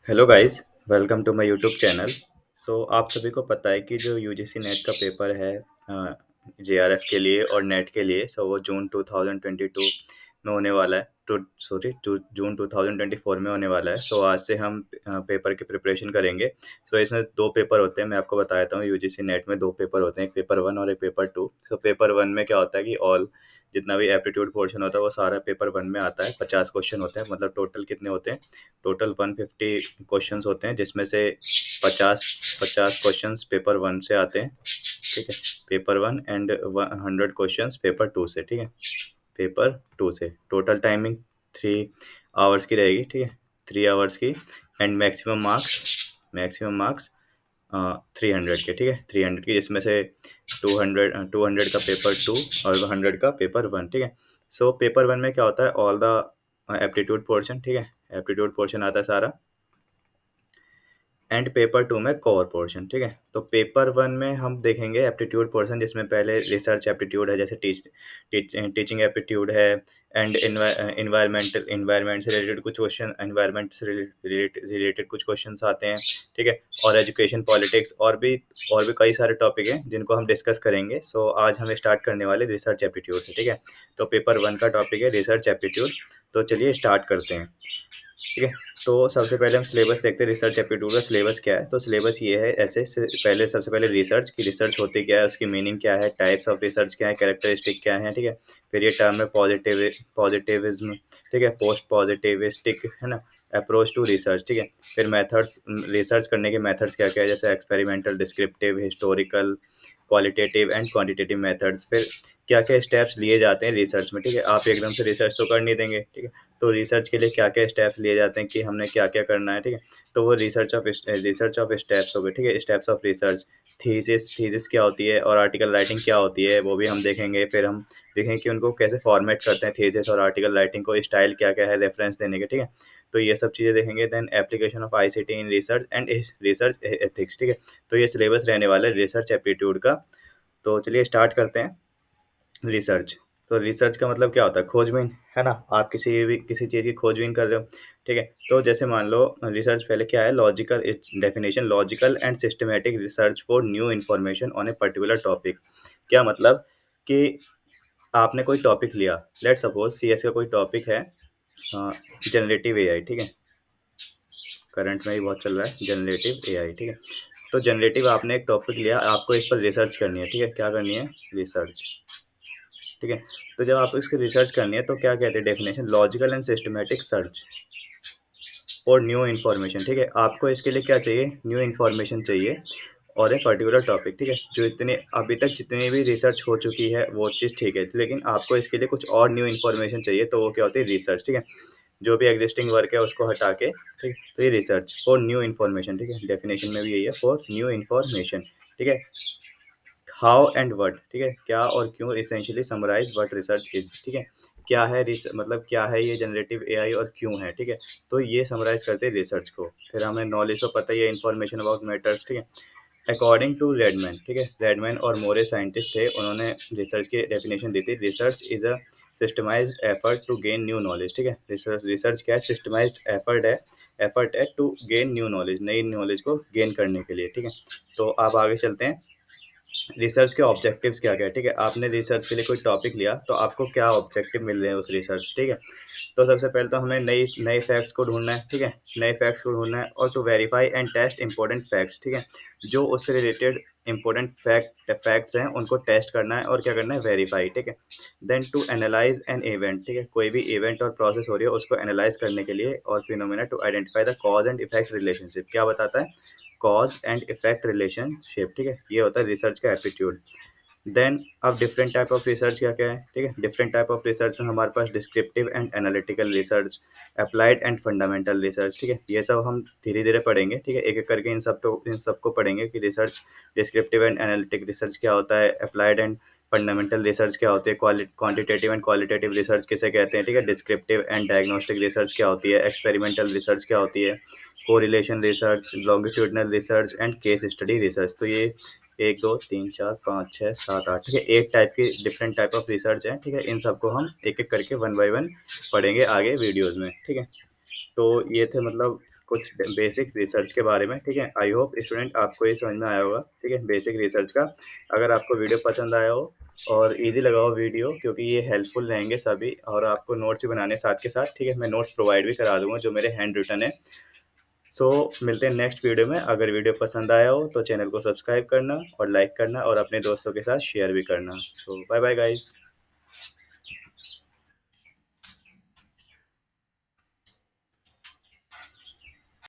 Hello guys, welcome to my YouTube channel. आप सभी को पता है कि जो यूजीसी नेट का पेपर है जेआरएफ के लिए और नेट के लिए, वो जून 2022 में होने वाला है। जून 2024 में होने वाला है। आज से हम पेपर की प्रिपरेशन करेंगे। इसमें दो पेपर होते हैं, मैं आपको बता देता हूँ। यूजीसी नेट में दो पेपर होते हैं, एक पेपर वन और एक पेपर टू। पेपर वन में क्या होता है कि ऑल जितना भी एप्टीट्यूड पोर्शन होता है वो सारा पेपर वन में आता है। 50 क्वेश्चन होते हैं, मतलब टोटल कितने होते हैं? टोटल 150 क्वेश्चंस होते हैं, जिसमें से 50 क्वेश्चंस पेपर वन से आते हैं। ठीक है, paper one and 100 questions paper two से। ठीक है, पेपर टू से टोटल टाइमिंग 3 आवर्स की रहेगी। ठीक है, 3 आवर्स की। एंड मैक्सिमम मार्क्स 300 के। ठीक है, 300 की, जिसमें से 200 का पेपर टू और 100 का पेपर वन। ठीक है। पेपर वन में क्या होता है? All the aptitude portion. ठीक है, एप्टीट्यूड पोर्शन आता है सारा। एंड पेपर टू में कोर पोर्शन। ठीक है, तो पेपर वन में हम देखेंगे एप्टीट्यूड पोर्शन, जिसमें पहले रिसर्च एप्टीट्यूड है, जैसे टीचिंग एप्टीट्यूड है। एंड इन्वायरमेंट से रिलेटेड कुछ क्वेश्चन, इन्वायरमेंट से रिलेटेड कुछ क्वेश्चन आते हैं। ठीक है, और एजुकेशन, पॉलिटिक्स, और भी कई सारे टॉपिक हैं जिनको हम डिस्कस करेंगे। आज हम स्टार्ट करने वाले रिसर्च एप्टीट्यूड से। ठीक है, तो पेपर वन का टॉपिक है रिसर्च एप्टीट्यूड। तो चलिए स्टार्ट करते हैं। ठीक है, तो सबसे पहले हम सिलेबस देखते हैं। रिसर्च एप्टीट्यूड का सिलेबस क्या है? तो सिलेबस ये है ऐसे पहले सबसे पहले रिसर्च की, रिसर्च होती क्या है, उसकी मीनिंग क्या है, टाइप्स ऑफ रिसर्च क्या है, कैरेक्टरिस्टिक क्या है। ठीक है, फिर ये टर्म है पॉजिटिविज्म। ठीक है, पोस्ट पॉजिटिविस्टिक, है ना, अप्रोच टू रिसर्च। ठीक है, फिर मेथड्स, रिसर्च करने के मेथड्स क्या क्या है, जैसे experimental, descriptive, historical, qualitative and quantitative methods. फिर क्या क्या स्टेप्स लिए जाते हैं रिसर्च में। ठीक है, आप एकदम से रिसर्च तो कर नहीं देंगे। ठीक है, तो रिसर्च के लिए क्या क्या स्टेप्स लिए जाते हैं कि हमने क्या क्या करना है। ठीक है, तो वो रिसर्च ऑफ स्टेप्स हो गए। ठीक है, स्टेप्स ऑफ रिसर्च। थीसिस क्या होती है और आर्टिकल राइटिंग क्या होती है, वो भी हम देखेंगे। फिर हम देखेंगे कि उनको कैसे फॉर्मेट करते हैं, थीसिस और आर्टिकल राइटिंग को, स्टाइल क्या क्या है रेफरेंस देने के। ठीक है, तो ये सब चीज़ें देखेंगे। Then application of ICT in research and research ethics. ठीक है, तो ये सिलेबस रहने वाला है रिसर्च एप्टीट्यूड का। तो चलिए स्टार्ट करते हैं। रिसर्च, तो रिसर्च का मतलब क्या होता है? खोजबीन, है ना। आप किसी चीज़ की खोजबीन कर रहे हो। ठीक है, तो जैसे मान लो रिसर्च पहले क्या है, logical definition, logical and systematic research for new information on a particular topic. क्या मतलब कि आपने कोई टॉपिक लिया, लेट सपोज सीएस का कोई टॉपिक है, जनरेटिव एआई। ठीक है, करंट में ही बहुत चल रहा है जनरेटिव एआई। ठीक है, तो जनरेटिव आपने एक टॉपिक लिया, आपको इस पर रिसर्च करनी है। ठीक है, क्या करनी है? रिसर्च। ठीक है, तो जब आपको इसकी रिसर्च करनी है तो क्या कहते हैं definition, logical and systematic search और न्यू इन्फॉर्मेशन। ठीक है, आपको इसके लिए क्या चाहिए? न्यू इन्फॉर्मेशन चाहिए और एक पर्टिकुलर टॉपिक। ठीक है, जो इतने अभी तक जितनी भी रिसर्च हो चुकी है वो चीज़ ठीक है, लेकिन आपको इसके लिए कुछ और न्यू इन्फॉर्मेशन चाहिए, तो वो क्या होती है? रिसर्च। ठीक है, जो भी एग्जिस्टिंग वर्क है उसको हटा के। ठीक है, तो ये रिसर्च फॉर न्यू इन्फॉर्मेशन। ठीक है, डेफिनेशन में भी यही है, फॉर न्यू इन्फॉर्मेशन। ठीक है, हाउ एंड व्हाट। ठीक है, क्या और क्यों, essentially summarise what research is. ठीक है, क्या है मतलब क्या है ये जनरेटिव एआई और क्यों है। ठीक है, तो ये समराइज करते हैं रिसर्च को। फिर हमें नॉलेज तो पता ही है, इन्फॉर्मेशन अबाउट मैटर्स। ठीक है, अकॉर्डिंग टू रेडमैन। ठीक है, रेडमैन और मोरे साइंटिस्ट थे, उन्होंने रिसर्च की डेफिनेशन दी थी। Research is a systematised effort to gain new knowledge. ठीक है, रिसर्च रिसर्च क्या है? सिस्टमाइज्ड एफर्ट है टू गेन न्यू नॉलेज, नई नॉलेज को गेन करने के लिए। ठीक है, तो आप आगे चलते हैं। रिसर्च के ऑब्जेक्टिव्स क्या क्या है। ठीक है, आपने रिसर्च के लिए कोई टॉपिक लिया तो आपको क्या ऑब्जेक्टिव मिल रहे हैं उस रिसर्च। ठीक है, तो सबसे पहले तो हमें नई नए फैक्ट्स को ढूंढना है। ठीक है, नए फैक्ट्स को ढूंढना है, और to verify and test important facts. ठीक है, जो उससे रिलेटेड इंपॉर्टेंट फैक्ट्स हैं उनको टेस्ट करना है और क्या करना है? वेरीफाई। ठीक है, then to analyse an event. ठीक है, कोई भी इवेंट और प्रोसेस हो रही है उसको एनालाइज करने के लिए, और phenomena to identify the cause and effect relationship. क्या बताता है? Cause and effect relationship. ठीक है, ये होता है रिसर्च का एप्टीट्यूड। देन अब डिफरेंट टाइप ऑफ रिसर्च क्या क्या है। ठीक है, डिफरेंट टाइप ऑफ रिसर्च में हमारे पास descriptive and analytical research, applied and fundamental research. ठीक है, ये सब हम धीरे धीरे पढ़ेंगे। ठीक है, एक एक करके इन सबको पढ़ेंगे कि research, descriptive and analytic research क्या होता है, अप्लाइड एंड फंडामेंटल रिसर्च क्या होती है, क्वांटिटेटिव एंड क्वालिटेटिव रिसर्च किसे कहते हैं। ठीक है, डिस्क्रिप्टिव एंड डायग्नोस्टिक रिसर्च क्या होती है, एक्सपेरिमेंटल रिसर्च क्या होती है, correlation research, longitudinal research and case study research. तो ये 1 2 3 4 5 6 7 8, ठीक है, 8 टाइप की डिफरेंट टाइप ऑफ रिसर्च है। ठीक है, इन सबको हम एक एक करके वन बाय वन पढ़ेंगे आगे वीडियोस में। ठीक है, तो ये थे मतलब कुछ बेसिक रिसर्च के बारे में, ठीक है। आई होप स्टूडेंट आपको ये समझ में आया होगा, ठीक है, बेसिक रिसर्च का। अगर आपको वीडियो पसंद आया हो और इजी लगा हो वीडियो, क्योंकि ये हेल्पफुल रहेंगे सभी, और आपको नोट्स भी बनाने साथ के साथ, ठीक है, मैं नोट्स प्रोवाइड भी करा दूंगा जो मेरे हैंड रिटन है। सो मिलते हैं नेक्स्ट वीडियो में। अगर वीडियो पसंद आया हो तो चैनल को सब्सक्राइब करना और लाइक करना और अपने दोस्तों के साथ शेयर भी करना। सो बाय बाय गाइस।